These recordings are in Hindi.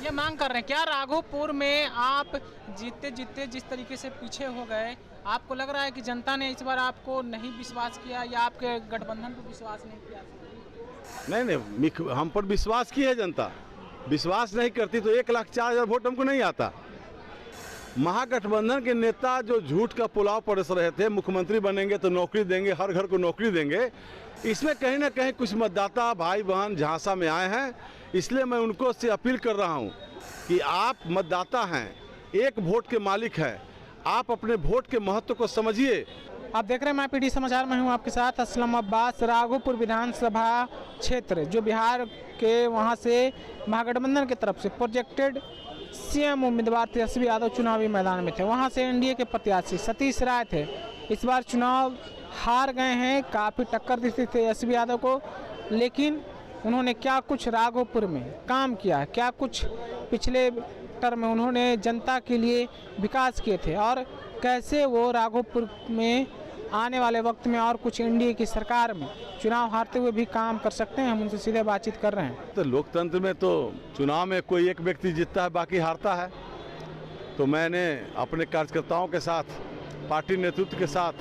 ये मांग कर रहे हैं क्या राघोपुर में आप जीतते जीतते जिस तरीके से पीछे हो गए, आपको लग रहा है कि जनता ने इस बार आपको नहीं विश्वास किया या आपके गठबंधन पर विश्वास नहीं किया? नहीं, हम पर विश्वास की है जनता। विश्वास नहीं करती तो 1,04,000 वोट हमको नहीं आता। महागठबंधन के नेता जो झूठ का पुलाव परोस रहे थे, मुख्यमंत्री बनेंगे तो नौकरी देंगे, हर घर को नौकरी देंगे, इसमें कहीं ना कहीं कुछ मतदाता भाई बहन झांसा में आए हैं। इसलिए मैं उनको से अपील कर रहा हूं कि आप मतदाता हैं, एक वोट के मालिक हैं, आप अपने वोट के महत्व को समझिए। आप देख रहे हैं MyPD समाचार में हूँ आपके साथ असलम अब्बास। राघोपुर विधानसभा क्षेत्र जो बिहार के वहाँ से महागठबंधन की तरफ से प्रोजेक्टेड CM उम्मीदवार तेजस्वी यादव चुनावी मैदान में थे, वहाँ से NDA के प्रत्याशी सतीश राय थे। इस बार चुनाव हार गए हैं, काफ़ी टक्कर दी थी तेजस्वी यादव को, लेकिन उन्होंने क्या कुछ राघोपुर में काम किया, क्या कुछ पिछले टर्म में उन्होंने जनता के लिए विकास किए थे और कैसे वो राघोपुर में आने वाले वक्त में और कुछ NDA की सरकार में चुनाव हारते हुए भी काम कर सकते हैं, हम उनसे सीधे बातचीत कर रहे हैं। तो लोकतंत्र में तो चुनाव में कोई एक व्यक्ति जीतता है, बाकी हारता है। तो मैंने अपने कार्यकर्ताओं के साथ, पार्टी नेतृत्व के साथ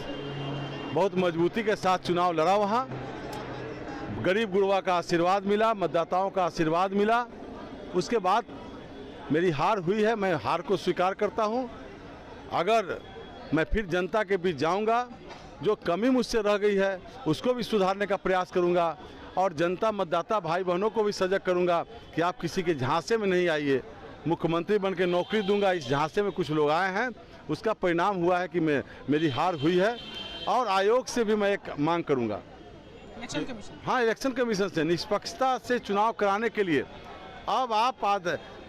बहुत मजबूती के साथ चुनाव लड़ा। वहाँ गरीब गुरबा का आशीर्वाद मिला, मतदाताओं का आशीर्वाद मिला। उसके बाद मेरी हार हुई है, मैं हार को स्वीकार करता हूँ। अगर मैं फिर जनता के बीच जाऊँगा, जो कमी मुझसे रह गई है उसको भी सुधारने का प्रयास करूँगा और जनता मतदाता भाई बहनों को भी सजग करूँगा कि आप किसी के झांसे में नहीं आइए। मुख्यमंत्री बन के नौकरी दूंगा, इस झांसे में कुछ लोग आए हैं, उसका परिणाम हुआ है कि मेरी हार हुई है। और आयोग से भी मैं एक मांग करूँगा, इलेक्शन कमीशन, हाँ, इलेक्शन कमीशन से निष्पक्षता से चुनाव कराने के लिए अब आप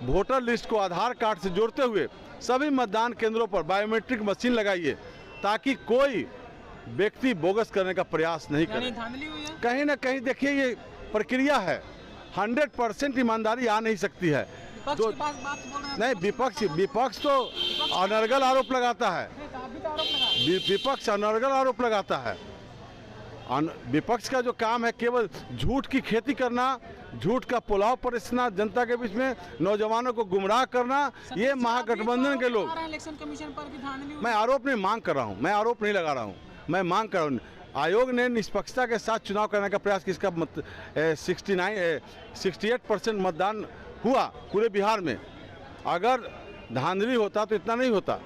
वोटर लिस्ट को आधार कार्ड से जोड़ते हुए सभी मतदान केंद्रों पर बायोमेट्रिक मशीन लगाइए, ताकि कोई व्यक्ति बोगस करने का प्रयास नहीं करे। धांधली हुई है? कहीं ना कहीं देखिए, ये प्रक्रिया है, 100% ईमानदारी आ नहीं सकती है। तो बात बोल रहे हैं, नहीं, विपक्ष तो अनर्गल आरोप लगाता है, विपक्ष अनर्गल आरोप लगाता है। विपक्ष का जो काम है केवल झूठ की खेती करना, झूठ का पुलाव परोसना, जनता के बीच में नौजवानों को गुमराह करना। ये महागठबंधन के लोग, इलेक्शन कमीशन पर भी धांधली हुई। मैं आरोप नहीं मांग कर रहा हूँ, मैं आरोप नहीं लगा रहा हूँ, मैं मांग कर रहा हूँ। आयोग ने निष्पक्षता के साथ चुनाव करने का प्रयास किया। इसका 68% मतदान हुआ पूरे बिहार में। अगर धांधली होता तो इतना नहीं होता।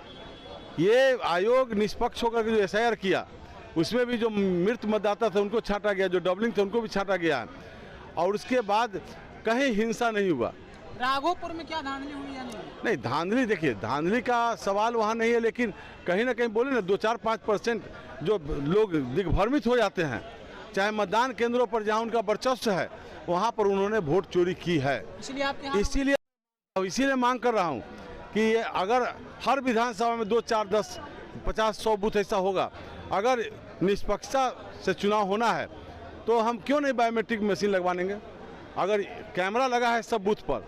ये आयोग निष्पक्ष होकर के जो SIR किया, उसमें भी जो मृत मतदाता थे उनको छांटा गया, जो डबलिंग थे उनको भी छांटा गया, और उसके बाद कहीं हिंसा नहीं हुआ। राघोपुर में क्या धांधली हुई या नहीं? नहीं, धांधली, देखिए, धांधली का सवाल वहाँ नहीं है, लेकिन कहीं ना कहीं बोले ना 2-4-5% जो लोग दिग्भ्रमित हो जाते हैं, चाहे मतदान केंद्रों पर जहाँ उनका वर्चस्व है वहाँ पर उन्होंने वोट चोरी की है। इसीलिए मांग कर रहा हूँ कि अगर हर विधानसभा में 2, 4, 10, 50, 100 बूथ ऐसा होगा, अगर निष्पक्षता से चुनाव होना है तो हम क्यों नहीं बायोमेट्रिक मशीन लगवाएंगे। अगर कैमरा लगा है सब बूथ पर,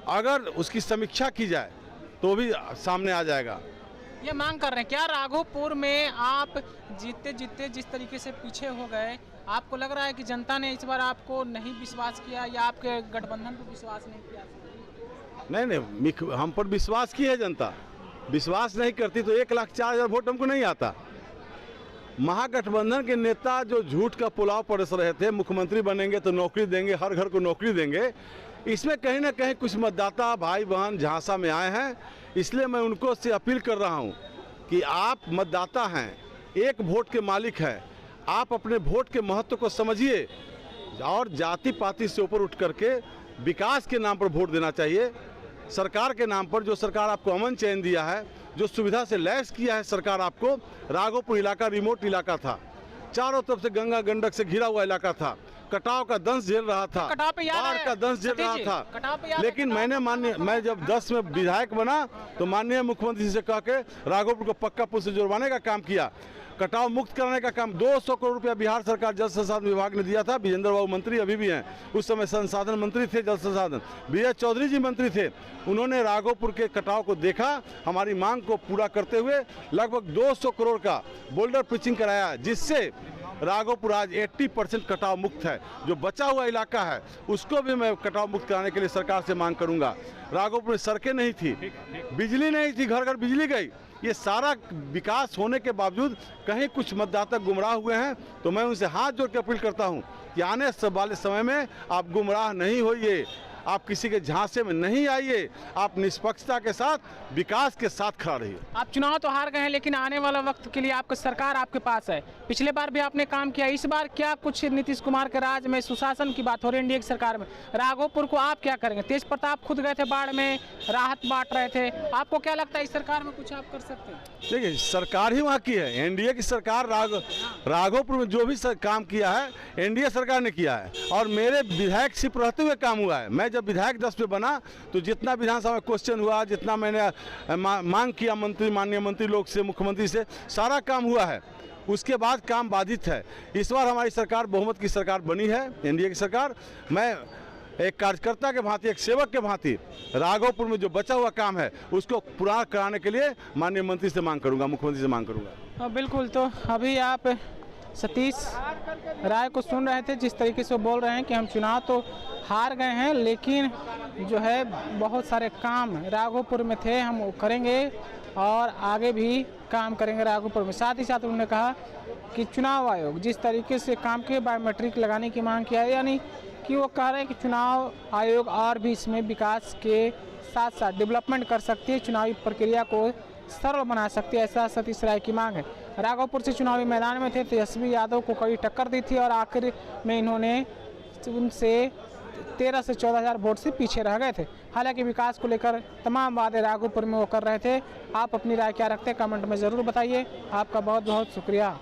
अगर उसकी समीक्षा की जाए तो भी सामने आ जाएगा। ये मांग कर रहे हैं क्या राघोपुर में आप जीतते जीतते जिस तरीके से पीछे हो गए, आपको लग रहा है कि जनता ने इस बार आपको नहीं विश्वास किया या आपके गठबंधन पर विश्वास नहीं किया? नहीं, हम पर विश्वास की है जनता। विश्वास नहीं करती तो 1,04,000 वोट हमको नहीं आता। महागठबंधन के नेता जो झूठ का पुलाव परोस रहे थे, मुख्यमंत्री बनेंगे तो नौकरी देंगे, हर घर को नौकरी देंगे, इसमें कहीं ना कहीं कुछ मतदाता भाई बहन झांसा में आए हैं। इसलिए मैं उनको से अपील कर रहा हूं कि आप मतदाता हैं, एक वोट के मालिक हैं, आप अपने वोट के महत्व को समझिए और जाति पाति से ऊपर उठ करके विकास के नाम पर वोट देना चाहिए। सरकार के नाम पर, जो सरकार आपको अमन चैन दिया है, जो सुविधा से लैस किया है सरकार आपको। राघोपुर इलाका रिमोट इलाका था, चारों तरफ से गंगा गंडक से घिरा हुआ इलाका था, कटाव का दंश झेल रहा था, बाढ़ का दंश झेल रहा था। लेकिन मैं जब 10 में विधायक बना तो माननीय मुख्यमंत्री से कह के राघोपुर को पक्का पुल से जुड़वाने का काम किया, कटाव मुक्त कराने का काम। 200 करोड़ रुपया बिहार सरकार जल संसाधन विभाग ने दिया था। विजेंद्र बाबू मंत्री अभी भी हैं, उस समय संसाधन मंत्री थे, जल संसाधन BS चौधरी जी मंत्री थे। उन्होंने राघोपुर के कटाव को देखा, हमारी मांग को पूरा करते हुए लगभग 200 करोड़ का बोल्डर पिचिंग कराया, जिससे राघोपुर आज 80% कटाव मुक्त है। जो बचा हुआ इलाका है उसको भी मैं कटाव मुक्त कराने के लिए सरकार से मांग करूंगा। राघोपुर में सड़कें नहीं थी, बिजली नहीं थी, घर घर बिजली गई। ये सारा विकास होने के बावजूद कहीं कुछ मतदाता गुमराह हुए हैं, तो मैं उनसे हाथ जोड़ के अपील करता हूं कि आने वाले समय में आप गुमराह नहीं होइए, आप किसी के झांसे में नहीं आइए, आप निष्पक्षता के साथ विकास के साथ खड़ा रहिए। आप चुनाव तो हार गए हैं, लेकिन आने वाला वक्त के लिए आपकी सरकार आपके पास है। पिछले बार भी आपने काम किया, इस बार क्या कुछ नीतीश कुमार के राज में सुशासन की बात हो रही है एनडीए की सरकार में, राघोपुर को आप क्या करेंगे? तेज प्रताप खुद गए थे बाढ़ में, राहत बांट रहे थे, आपको क्या लगता है इस सरकार में कुछ आप कर सकते हैं? देखिए, सरकार ही वहाँ की है, एनडीए की सरकार। राघोपुर में जो भी काम किया है एनडीए सरकार ने किया है, और मेरे विधायक सिर्फ रहते हुए काम हुआ है। मैं जब विधायक 10 पे बना तो जितना विधानसभा में क्वेश्चन हुआ, जितना मैंने मांग किया माननीय मंत्री लोग से, मुख्यमंत्री से, सारा काम हुआ है। उसके बाद काम बाधित है। इस बार हमारी सरकार बहुमत की सरकार बनी है, एनडीए की सरकार। मैं एक कार्यकर्ता के भांति, एक सेवक के भांति राघोपुर में जो बचा हुआ काम है उसको पूरा कराने के लिए माननीय मंत्री से मांग करूंगा, मुख्यमंत्री से मांग करूंगा। बिल्कुल। तो अभी आप सतीश राय को सुन रहे थे, जिस तरीके से वो बोल रहे हैं कि हम चुनाव तो हार गए हैं, लेकिन जो है बहुत सारे काम राघोपुर में थे, हम वो करेंगे और आगे भी काम करेंगे राघोपुर में। साथ ही साथ उन्होंने कहा कि चुनाव आयोग जिस तरीके से काम के बायोमेट्रिक लगाने की मांग किया है, यानी कि वो कह रहे हैं कि चुनाव आयोग और भी इसमें विकास के साथ साथ डेवलपमेंट कर सकती है, चुनावी प्रक्रिया को सरल बना सकती है, ऐसा सतीश राय की मांग है। राघोपुर से चुनावी मैदान में थे, तेजस्वी यादव को कड़ी टक्कर दी थी और आखिर में इन्होंने उनसे 13 से 14 हज़ार वोट से पीछे रह गए थे। हालांकि विकास को लेकर तमाम वादे राघोपुर में वो कर रहे थे। आप अपनी राय क्या रखते हैं कमेंट में ज़रूर बताइए। आपका बहुत बहुत शुक्रिया।